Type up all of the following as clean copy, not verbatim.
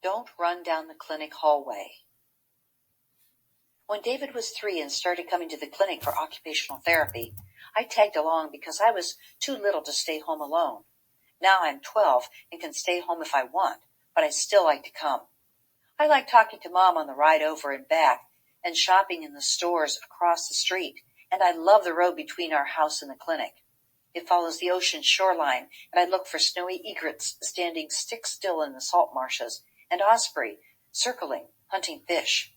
Don't run down the clinic hallway. When David was 3 and started coming to the clinic for occupational therapy, I tagged along because I was too little to stay home alone. Now I'm 12 and can stay home if I want, but I still like to come. I like talking to Mom on the ride over and back and shopping in the stores across the street, and I love the road between our house and the clinic. It follows the ocean shoreline, and I look for snowy egrets standing stick still in the salt marshes, and osprey circling, hunting fish.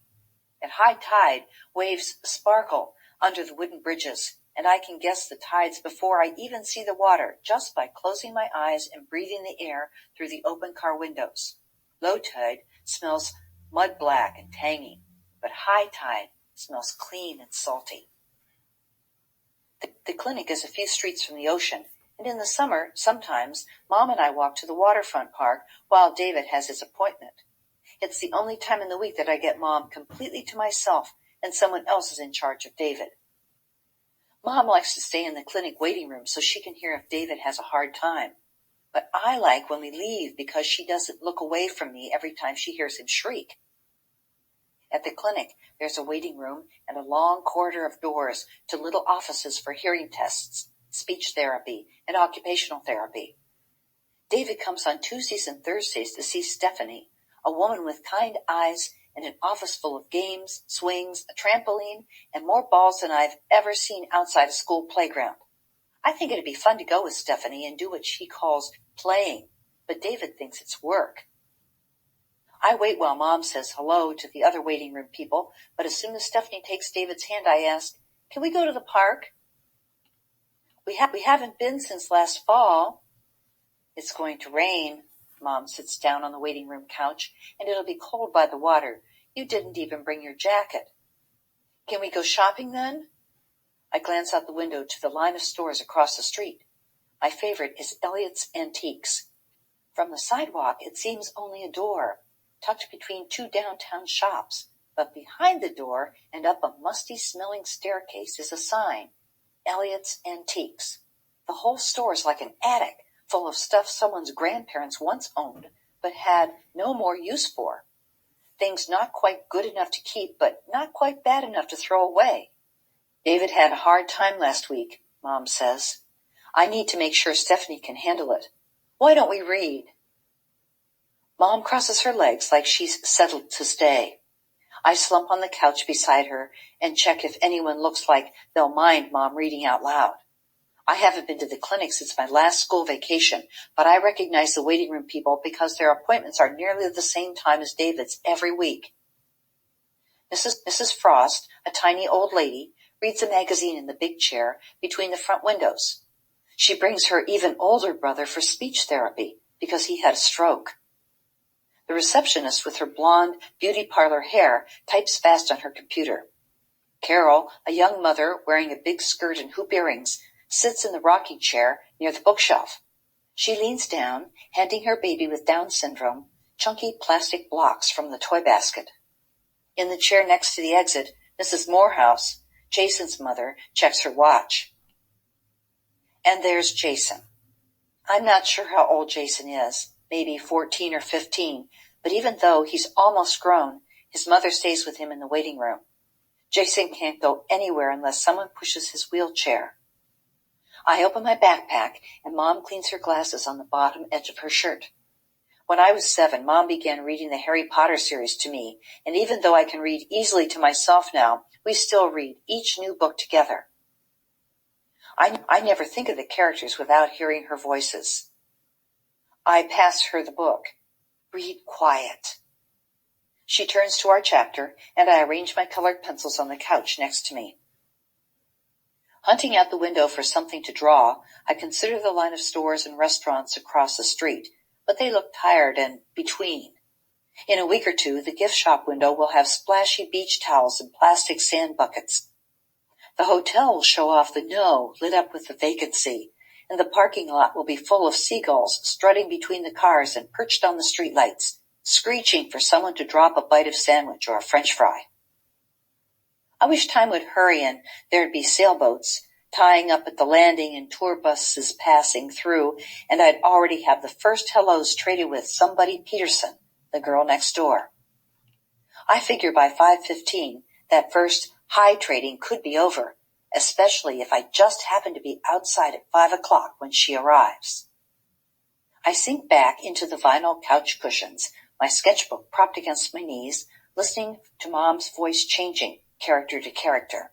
At high tide, waves sparkle under the wooden bridges, and I can guess the tides before I even see the water just by closing my eyes and breathing the air through the open car windows. Low tide smells mud black and tangy, but high tide smells clean and salty. The clinic is a few streets from the ocean, and in the summer, sometimes, Mom and I walk to the waterfront park while David has his appointment. It's the only time in the week that I get Mom completely to myself and someone else is in charge of David. Mom likes to stay in the clinic waiting room so she can hear if David has a hard time. But I like when we leave because she doesn't look away from me every time she hears him shriek. At the clinic, there's a waiting room and a long corridor of doors to little offices for hearing tests, speech therapy, and occupational therapy. David comes on Tuesdays and Thursdays to see Stephanie, a woman with kind eyes and an office full of games, swings, a trampoline, and more balls than I've ever seen outside a school playground. I think it'd be fun to go with Stephanie and do what she calls playing, but David thinks it's work. I wait while Mom says hello to the other waiting room people, but as soon as Stephanie takes David's hand, I ask, "Can we go to the park?" We haven't been since last fall. It's going to rain. Mom sits down on the waiting room couch, and it'll be cold by the water. You didn't even bring your jacket. Can we go shopping then? I glance out the window to the line of stores across the street. My favorite is Elliott's Antiques. From the sidewalk, it seems only a door, tucked between two downtown shops, but behind the door and up a musty-smelling staircase is a sign, Elliott's Antiques. The whole store is like an attic, full of stuff someone's grandparents once owned, but had no more use for. Things not quite good enough to keep, but not quite bad enough to throw away. David had a hard time last week, Mom says. I need to make sure Stephanie can handle it. Why don't we read? Mom crosses her legs like she's settled to stay. I slump on the couch beside her and check if anyone looks like they'll mind Mom reading out loud. I haven't been to the clinic since my last school vacation, but I recognize the waiting room people because their appointments are nearly the same time as David's every week. Mrs. Frost, a tiny old lady, reads a magazine in the big chair between the front windows. She brings her even older brother for speech therapy because he had a stroke. The receptionist with her blonde beauty parlor hair types fast on her computer. Carol, a young mother wearing a big skirt and hoop earrings, sits in the rocking chair near the bookshelf. She leans down, handing her baby with Down syndrome chunky plastic blocks from the toy basket. In the chair next to the exit, Mrs. Morehouse, Jason's mother, checks her watch. And there's Jason. I'm not sure how old Jason is, maybe 14 or 15, but even though he's almost grown, his mother stays with him in the waiting room. Jason can't go anywhere unless someone pushes his wheelchair. I open my backpack, and Mom cleans her glasses on the bottom edge of her shirt. When I was 7, Mom began reading the Harry Potter series to me, and even though I can read easily to myself now, we still read each new book together. I never think of the characters without hearing her voices. I pass her the book. Read quiet. She turns to our chapter, and I arrange my colored pencils on the couch next to me. Hunting out the window for something to draw, I consider the line of stores and restaurants across the street, but they look tired and between. In a week or two, the gift shop window will have splashy beach towels and plastic sand buckets. The hotel will show off the No lit up with the vacancy, and the parking lot will be full of seagulls strutting between the cars and perched on the streetlights, screeching for someone to drop a bite of sandwich or a French fry. I wish time would hurry and there'd be sailboats tying up at the landing and tour buses passing through, and I'd already have the first hellos traded with somebody Peterson, the girl next door. I figure by 5:15 that first high trading could be over, especially if I just happen to be outside at 5 o'clock when she arrives. I sink back into the vinyl couch cushions, my sketchbook propped against my knees, listening to Mom's voice changing character to character.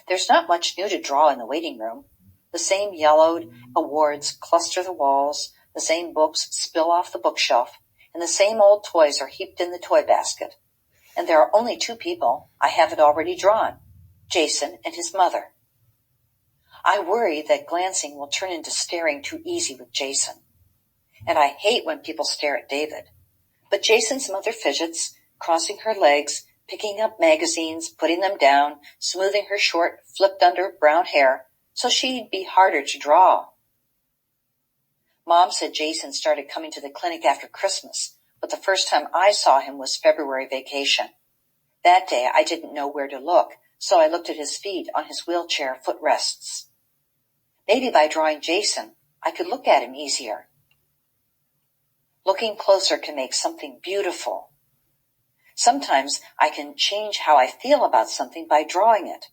There's not much new to draw in the waiting room. The same yellowed awards cluster the walls, the same books spill off the bookshelf, and the same old toys are heaped in the toy basket. And there are only two people I haven't already drawn, Jason and his mother. I worry that glancing will turn into staring too easy with Jason. And I hate when people stare at David. But Jason's mother fidgets, crossing her legs, picking up magazines, putting them down, smoothing her short, flipped-under brown hair, so she'd be harder to draw. Mom said Jason started coming to the clinic after Christmas, but the first time I saw him was February vacation. That day I didn't know where to look, so I looked at his feet on his wheelchair footrests. Maybe by drawing Jason, I could look at him easier. Looking closer can make something beautiful. Sometimes I can change how I feel about something by drawing it.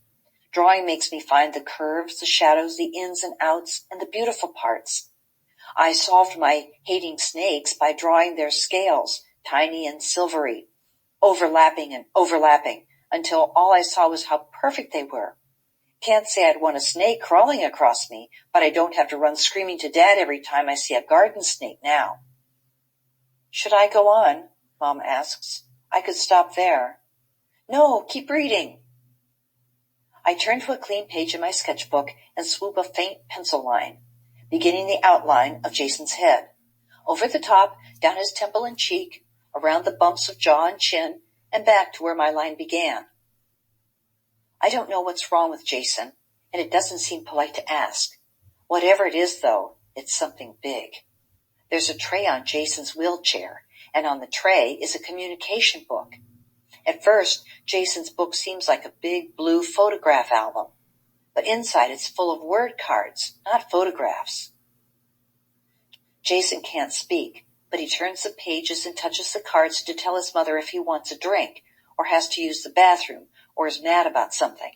Drawing makes me find the curves, the shadows, the ins and outs, and the beautiful parts. I solved my hating snakes by drawing their scales, tiny and silvery, overlapping, until all I saw was how perfect they were. Can't say I'd want a snake crawling across me, but I don't have to run screaming to Dad every time I see a garden snake now. Should I go on? Mom asks. I could stop there. No, keep reading. I turn to a clean page in my sketchbook and swoop a faint pencil line, beginning the outline of Jason's head. Over the top, down his temple and cheek, around the bumps of jaw and chin, and back to where my line began. I don't know what's wrong with Jason, and it doesn't seem polite to ask. Whatever it is, though, it's something big. There's a tray on Jason's wheelchair, and on the tray is a communication book. At first, Jason's book seems like a big blue photograph album, but inside it's full of word cards, not photographs. Jason can't speak, but he turns the pages and touches the cards to tell his mother if he wants a drink, or has to use the bathroom, or is mad about something.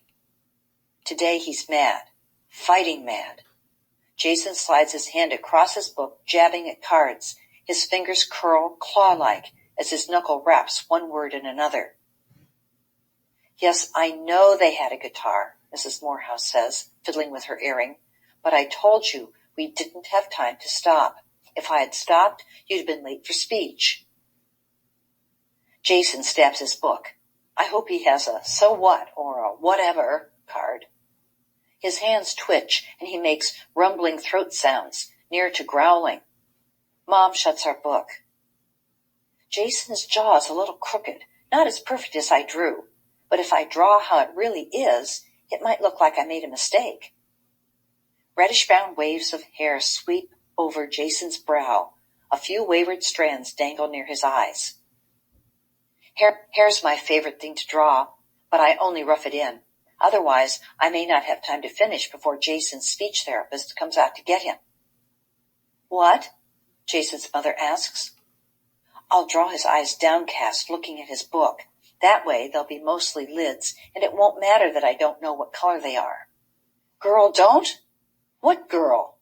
Today he's mad, fighting mad. Jason slides his hand across his book, jabbing at cards. His fingers curl claw-like as his knuckle wraps one word in another. Yes, I know they had a guitar, Mrs. Morehouse says, fiddling with her earring, but I told you we didn't have time to stop. If I had stopped, you'd have been late for speech. Jason stabs his book. I hope he has a so what or a whatever card. His hands twitch and he makes rumbling throat sounds, near to growling. Mom shuts our book. Jason's jaw is a little crooked, not as perfect as I drew, but if I draw how it really is, it might look like I made a mistake. Reddish-brown waves of hair sweep over Jason's brow. A few wayward strands dangle near his eyes. Hair's my favorite thing to draw, but I only rough it in. Otherwise, I may not have time to finish before Jason's speech therapist comes out to get him. What? Jason's mother asks. I'll draw his eyes downcast, looking at his book. That way they'll be mostly lids, and it won't matter that I don't know what color they are. Girl, don't? What girl?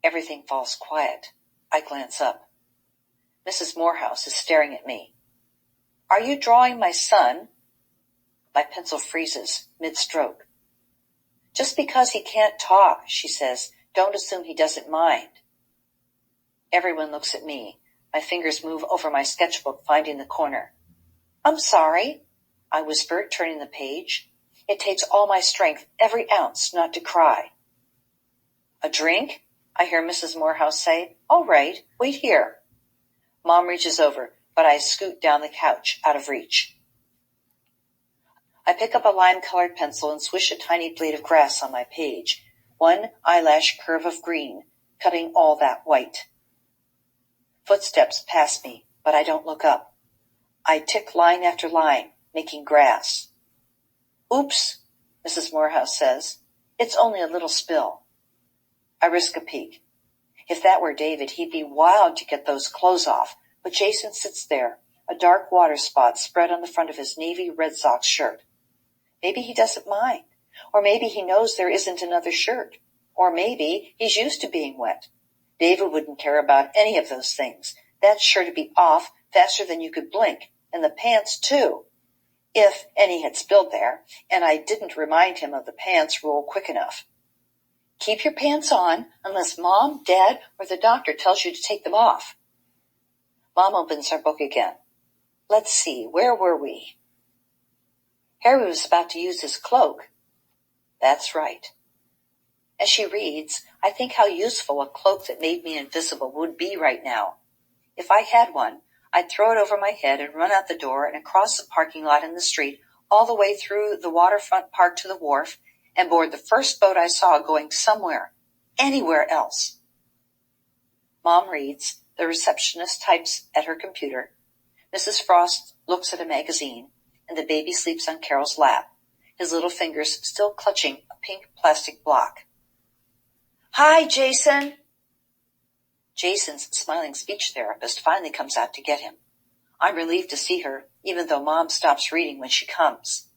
Everything falls quiet. I glance up. Mrs. Morehouse is staring at me. Are you drawing my son? My pencil freezes, mid-stroke. Just because he can't talk, she says, don't assume he doesn't mind. Everyone looks at me. My fingers move over my sketchbook, finding the corner. I'm sorry, I whisper, turning the page. It takes all my strength, every ounce, not to cry. A drink? I hear Mrs. Morehouse say. All right, wait here. Mom reaches over, but I scoot down the couch, out of reach. I pick up a lime-colored pencil and swish a tiny blade of grass on my page, one eyelash curve of green, cutting all that white. Footsteps pass me, but I don't look up. I tick line after line, making grass. Oops, Mrs. Morehouse says. It's only a little spill. I risk a peek. If that were David, he'd be wild to get those clothes off, But Jason sits there, a dark water spot spread on the front of his navy Red Sox shirt. Maybe he doesn't mind. Or maybe he knows there isn't another shirt. Or maybe he's used to being wet. David wouldn't care about any of those things. That's sure to be off faster than you could blink. And the pants, too. If any had spilled there, and I didn't remind him of the pants rule quick enough. Keep your pants on unless Mom, Dad, or the doctor tells you to take them off. Mom opens her book again. Let's see, where were we? Harry was about to use his cloak. That's right. As she reads, I think how useful a cloak that made me invisible would be right now. If I had one, I'd throw it over my head and run out the door and across the parking lot in the street, all the way through the waterfront park to the wharf, and board the first boat I saw going somewhere, anywhere else. Mom reads. The receptionist types at her computer. Mrs. Frost looks at a magazine, and the baby sleeps on Carol's lap, his little fingers still clutching a pink plastic block. Hi, Jason! Jason's smiling speech therapist finally comes out to get him. I'm relieved to see her, even though Mom stops reading when she comes.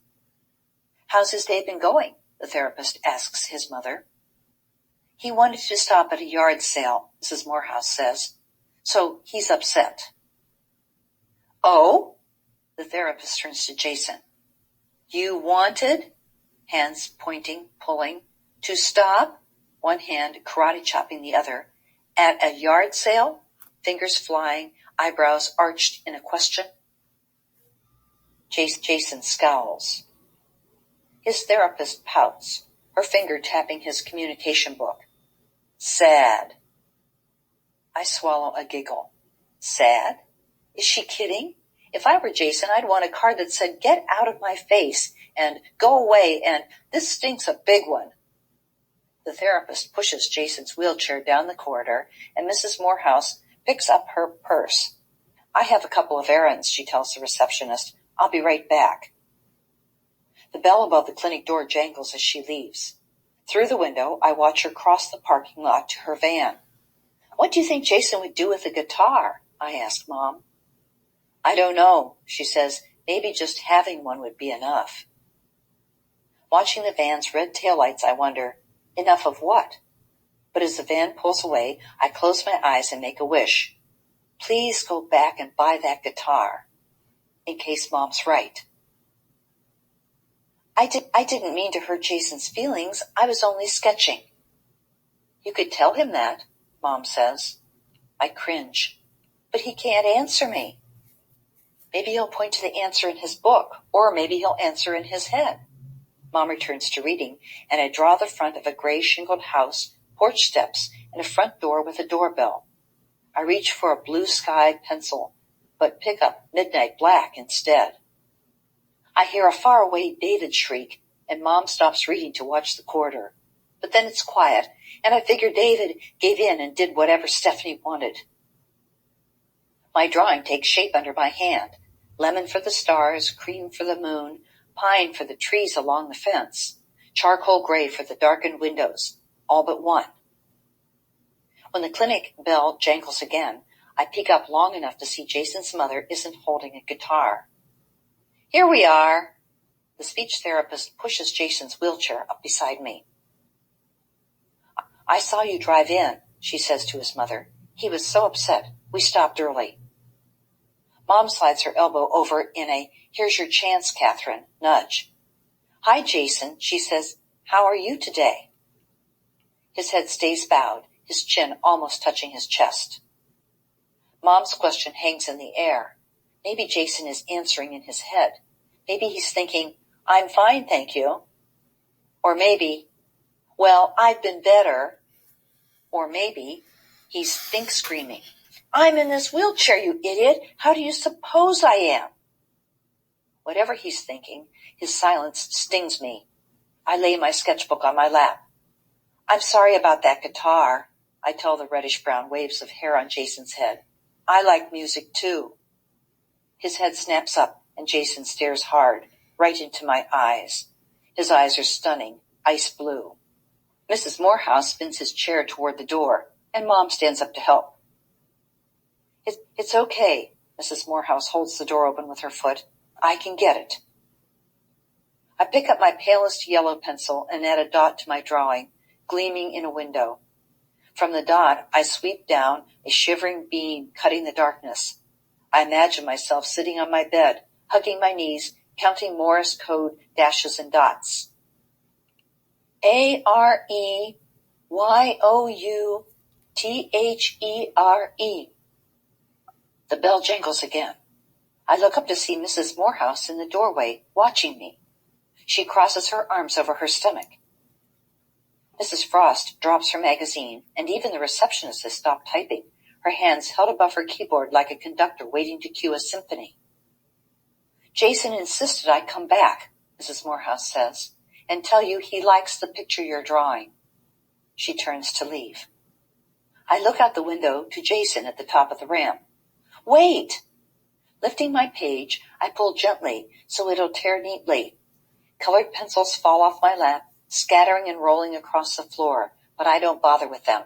How's his day been going? The therapist asks his mother. He wanted to stop at a yard sale, Mrs. Morehouse says, so he's upset. Oh? The therapist turns to Jason. You wanted, hands pointing, pulling, to stop, one hand karate chopping the other, at a yard sale, fingers flying, eyebrows arched in a question. Jason scowls. His therapist pouts, her finger tapping his communication book. Sad. I swallow a giggle. Sad? Is she kidding? If I were Jason, I'd want a card that said, get out of my face, and go away, and this stinks a big one. The therapist pushes Jason's wheelchair down the corridor, and Mrs. Morehouse picks up her purse. I have a couple of errands, she tells the receptionist. I'll be right back. The bell above the clinic door jangles as she leaves. Through the window, I watch her cross the parking lot to her van. What do you think Jason would do with a guitar? I ask Mom. I don't know, she says. Maybe just having one would be enough. Watching the van's red taillights, I wonder, enough of what? But as the van pulls away, I close my eyes and make a wish. Please go back and buy that guitar. In case Mom's right. I didn't mean to hurt Jason's feelings. I was only sketching. You could tell him that, Mom says. I cringe. But he can't answer me. Maybe he'll point to the answer in his book, or maybe he'll answer in his head. Mom returns to reading, and I draw the front of a gray shingled house, porch steps, and a front door with a doorbell. I reach for a blue sky pencil, but pick up midnight black instead. I hear a faraway David shriek, and Mom stops reading to watch the corridor. But then it's quiet, and I figure David gave in and did whatever Stephanie wanted. My drawing takes shape under my hand. Lemon for the stars, cream for the moon, pine for the trees along the fence, charcoal gray for the darkened windows, all but one. When the clinic bell jangles again, I peek up long enough to see Jason's mother isn't holding a guitar. Here we are. The speech therapist pushes Jason's wheelchair up beside me. I saw you drive in, she says to his mother. He was so upset. We stopped early. Mom slides her elbow over in a, here's your chance, Catherine, nudge. Hi, Jason, she says. How are you today? His head stays bowed, his chin almost touching his chest. Mom's question hangs in the air. Maybe Jason is answering in his head. Maybe he's thinking, I'm fine, thank you. Or maybe, well, I've been better. Or maybe he's think screaming. I'm in this wheelchair, you idiot. How do you suppose I am? Whatever he's thinking, his silence stings me. I lay my sketchbook on my lap. I'm sorry about that guitar, I tell the reddish-brown waves of hair on Jason's head. I like music, too. His head snaps up, and Jason stares hard, right into my eyes. His eyes are stunning, ice blue. Mrs. Morehouse spins his chair toward the door, and Mom stands up to help. It's okay. Mrs. Morehouse holds the door open with her foot. I can get it. I pick up my palest yellow pencil and add a dot to my drawing, gleaming in a window. From the dot, I sweep down a shivering beam cutting the darkness. I imagine myself sitting on my bed, hugging my knees, counting Morse code dashes and dots. AREYOUTHERE. The bell jangles again. I look up to see Mrs. Morehouse in the doorway, watching me. She crosses her arms over her stomach. Mrs. Frost drops her magazine, and even the receptionist has stopped typing, her hands held above her keyboard like a conductor waiting to cue a symphony. Jason insisted I come back, Mrs. Morehouse says, and tell you he likes the picture you're drawing. She turns to leave. I look out the window to Jason at the top of the ramp. Wait! Lifting my page, I pull gently so it'll tear neatly. Colored pencils fall off my lap, scattering and rolling across the floor, but I don't bother with them.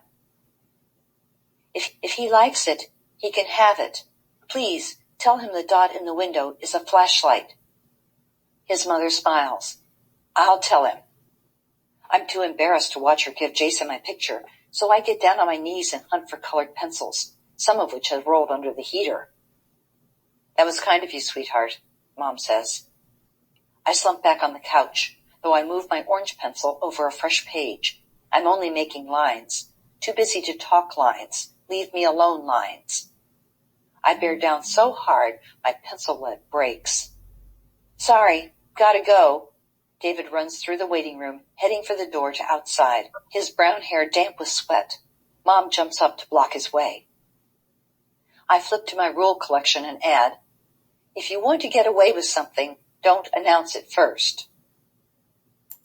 If he likes it, he can have it. Please, tell him the dot in the window is a flashlight. His mother smiles. I'll tell him. I'm too embarrassed to watch her give Jason my picture, so I get down on my knees and hunt for colored pencils, some of which have rolled under the heater. That was kind of you, sweetheart, Mom says. I slump back on the couch, though I move my orange pencil over a fresh page. I'm only making lines. Too busy to talk lines. Leave me alone lines. I bear down so hard, my pencil lead breaks. Sorry, gotta go. David runs through the waiting room, heading for the door to outside, his brown hair damp with sweat. Mom jumps up to block his way. I flip to my rule collection and add, if you want to get away with something, don't announce it first.